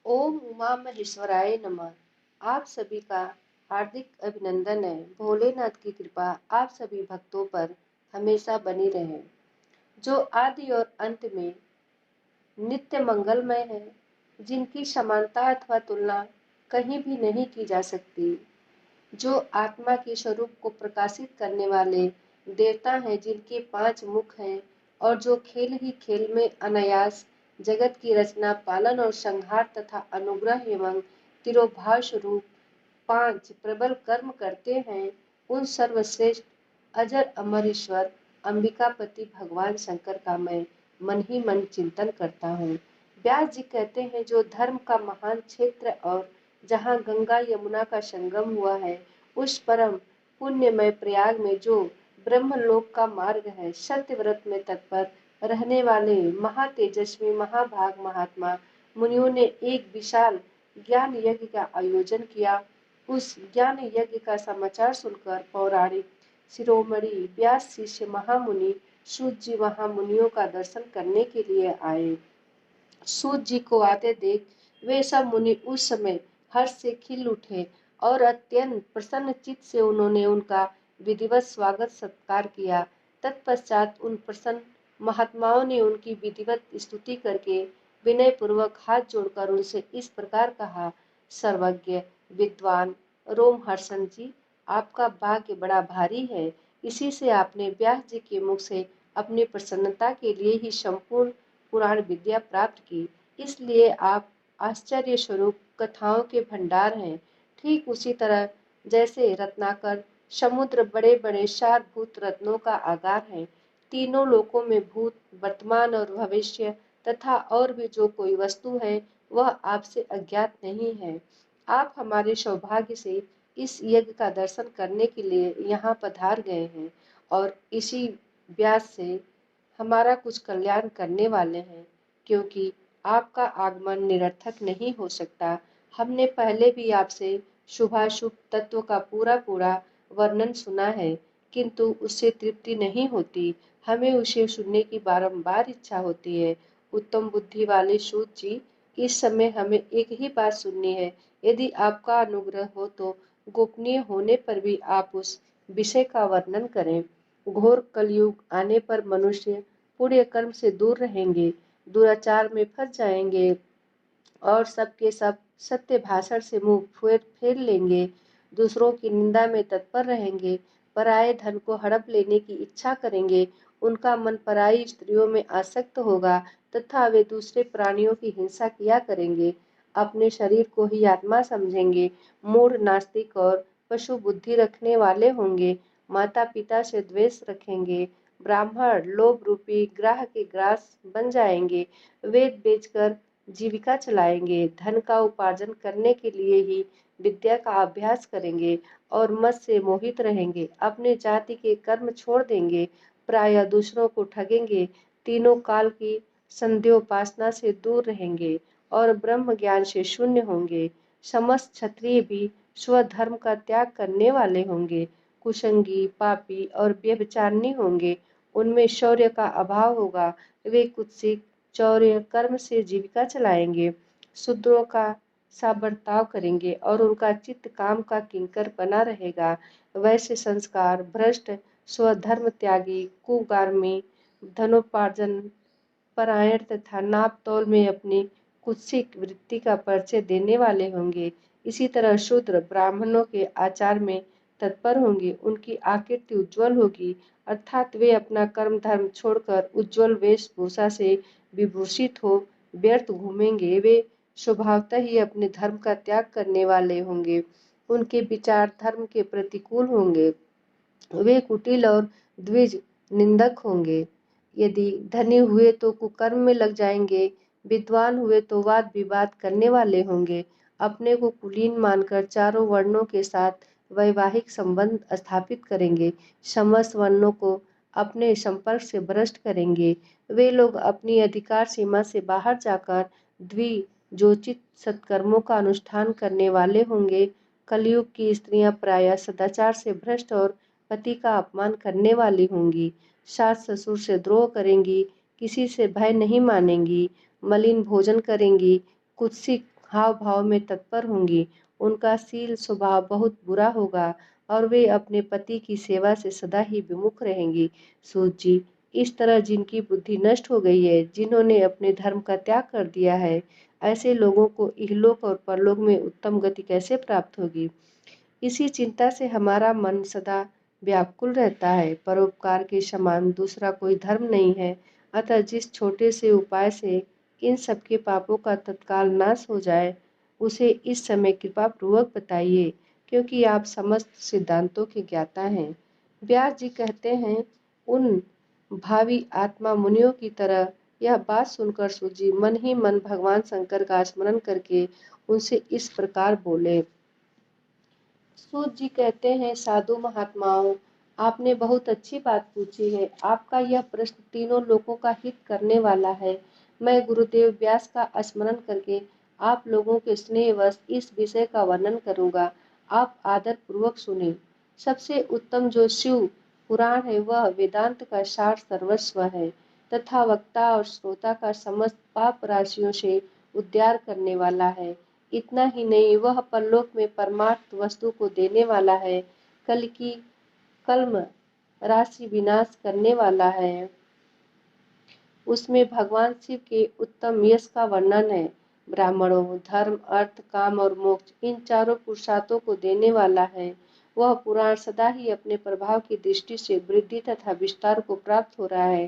ओम उमा महेश्वराय नमः। आप सभी का हार्दिक अभिनंदन है। भोलेनाथ की कृपा आप सभी भक्तों पर हमेशा बनी रहे, जो आदि और अंत में नित्य मंगलमय है, जिनकी समानता अथवा तुलना कहीं भी नहीं की जा सकती, जो आत्मा के स्वरूप को प्रकाशित करने वाले देवता हैं, जिनके 5 मुख हैं और जो खेल ही खेल में अनायास जगत की रचना, पालन और संहार तथा अनुग्रह एवं तिरोभाव स्वरूप 5 प्रबल कर्म करते हैं, उन सर्वश्रेष्ठ अजर अमर ईश्वर अंबिकापति भगवान शंकर का मैं मन ही मन चिंतन करता हूँ। व्यास जी कहते हैं, जो धर्म का महान क्षेत्र और जहाँ गंगा यमुना का संगम हुआ है, उस परम पुण्यमय प्रयाग में जो ब्रह्मलोक का मार्ग है, सत्य व्रत में तत्पर रहने वाले महातेजस्वी महाभाग महात्मा मुनियों ने एक विशाल ज्ञान यज्ञ का आयोजन किया। उस ज्ञान यज्ञ का समाचार सुनकर पौराणिक शिरोमणि व्यास शिष्य महामुनि सूत जी वहां मुनियों का दर्शन करने के लिए आए। सूत जी को आते देख वे सब मुनि उस समय हर्ष से खिल उठे और अत्यंत प्रसन्न चित्त से उन्होंने उनका विधिवत स्वागत सत्कार किया। तत्पश्चात उन प्रसन्न महात्माओं ने उनकी विधिवत स्तुति करके विनय पूर्वक हाथ जोड़कर उनसे इस प्रकार कहा, सर्वज्ञ विद्वान रोमहर्षण जी, आपका भाग्य बड़ा भारी है। इसी से आपने व्यास जी के मुख से अपनी प्रसन्नता के लिए ही संपूर्ण पुराण विद्या प्राप्त की, इसलिए आप आश्चर्य स्वरूप कथाओं के भंडार हैं। ठीक उसी तरह जैसे रत्नाकर समुद्र बड़े बड़े सारभूत रत्नों का आगार है, तीनों लोकों में भूत वर्तमान और भविष्य तथा और भी जो कोई वस्तु है, वह आपसे अज्ञात नहीं है। आप हमारे सौभाग्य से इस यज्ञ का दर्शन करने के लिए यहाँ पधार गए हैं और इसी व्यास से हमारा कुछ कल्याण करने वाले हैं, क्योंकि आपका आगमन निरर्थक नहीं हो सकता। हमने पहले भी आपसे शुभाशुभ तत्व का पूरा पूरा वर्णन सुना है, किंतु उससे तृप्ति नहीं होती। हमें उसे सुनने की बारंबार इच्छा होती है। उत्तम बुद्धि वाले सूत जी, इस समय हमें एक ही बात सुननी है। यदि आपका अनुग्रह हो तो गोपनीय होने पर भी आप उस विषय का वर्णन करें। घोर कलयुग आने पर मनुष्य पुण्य कर्म से दूर रहेंगे, दुराचार में फंस जाएंगे और सबके सब सत्य भाषण से मुंह फेर फेर लेंगे, दूसरों की निंदा में तत्पर रहेंगे, पराये धन को हड़प लेने की इच्छा करेंगे, उनका मन पराई स्त्रियों में आसक्त होगा तथा वे दूसरे प्राणियों की हिंसा किया करेंगे, अपने शरीर को ही आत्मा समझेंगे, मूढ़ नास्तिक और पशु बुद्धि रखने वाले होंगे, माता पिता से द्वेष रखेंगे, ब्राह्मण लोभ रूपी ग्राह के ग्रास बन जाएंगे, वेद बेचकर जीविका चलाएंगे, धन का उपार्जन करने के लिए ही विद्या का अभ्यास करेंगे और मत से मोहित रहेंगे, अपने जाति के कर्म छोड़ देंगे, प्राय दूसरों को ठगेंगे, तीनों काल की संध्योपासना से दूर रहेंगे और ब्रह्म ज्ञान से शून्य होंगे। समस्त क्षत्रिय भी स्वधर्म का त्याग करने वाले होंगे, कुसंगी पापी और व्यभिचारिणी होंगे, उनमें शौर्य का अभाव होगा, वे कुत्सित चौर्य कर्म से जीविका चलाएंगे, शूद्रों का सा बर्ताव करेंगे और उनका चित्त काम का किंकर बना रहेगा। वैसे संस्कार भ्रष्ट स्वधर्म त्यागी कुगामी धनोपार्जन परायण तथा नाप तौल में अपनी कुत्सित वृत्ति का परिचय देने वाले होंगे। इसी तरह शूद्र ब्राह्मणों के आचार में तत्पर होंगे, उनकी आकृति उज्जवल होगी, अर्थात वे अपना कर्म धर्म छोड़कर उज्जवल वेशभूषा से विभूषित हो व्यर्थ घूमेंगे। वे स्वभावतः ही अपने धर्म का त्याग करने वाले होंगे, उनके विचार धर्म के प्रतिकूल होंगे, वे कुटिल और द्विज निंदक होंगे। यदि धनी हुए तो कुकर्म में लग जाएंगे, विद्वान हुए तो वाद विवाद करने वाले होंगे, अपने को कुलीन मानकर चारों वर्णों के साथ वैवाहिक संबंध स्थापित करेंगे, समस्त वर्णों को अपने संपर्क से भ्रष्ट करेंगे। वे लोग अपनी अधिकार सीमा से बाहर जाकर द्विजोचित सत्कर्मों का अनुष्ठान करने वाले होंगे। कलयुग की स्त्रियां प्रायः सदाचार से भ्रष्ट और पति का अपमान करने वाली होंगी, सास ससुर से द्रोह करेंगी, किसी से भय नहीं मानेंगी, मलिन भोजन करेंगी, कुत्सित हाव भाव में तत्पर होंगी। उनका शील स्वभाव बहुत बुरा होगा और वे अपने पति की सेवा से सदा ही विमुख रहेंगी। सूत जी, इस तरह जिनकी बुद्धि नष्ट हो गई है, जिन्होंने अपने धर्म का त्याग कर दिया है, ऐसे लोगों को इहलोक और परलोक में उत्तम गति कैसे प्राप्त होगी। इसी चिंता से हमारा मन सदा व्याकुल रहता है। परोपकार के समान दूसरा कोई धर्म नहीं है। अतः जिस छोटे से उपाय से इन सबके पापों का तत्काल नाश हो जाए, उसे इस समय कृपा पूर्वक बताइए, क्योंकि आप समस्त सिद्धांतों के ज्ञाता हैं। व्यास जी कहते हैं, उन भावी आत्मा मुनियों की तरह यह बात सुनकर सूत जी मन ही मन भगवान शंकर का स्मरण करके उनसे इस प्रकार बोले। सूत जी कहते हैं, साधु महात्माओं, आपने बहुत अच्छी बात पूछी है। आपका यह प्रश्न तीनों लोगों का हित करने वाला है। मैं गुरुदेव व्यास का स्मरण करके आप लोगों के स्नेहवश इस विषय का वर्णन करूंगा। आप आदर पूर्वक सुने। सबसे उत्तम जो शिव पुराण है, वह वेदांत का सार सर्वस्व है तथा वक्ता और श्रोता का समस्त पाप राशियों से उद्धार करने वाला है। इतना ही नहीं, वह परलोक में परमार्थ वस्तु को देने वाला है, कल की कल्म राशि विनाश करने वाला है। उसमें भगवान शिव के उत्तम यश का वर्णन है। ब्राह्मणों, धर्म, अर्थ, काम और मोक्ष, इन चारों पुरुषार्थों को देने वाला है। वह पुराण सदा ही अपने प्रभाव की दृष्टि से वृद्धि तथा विस्तार को प्राप्त हो रहा है।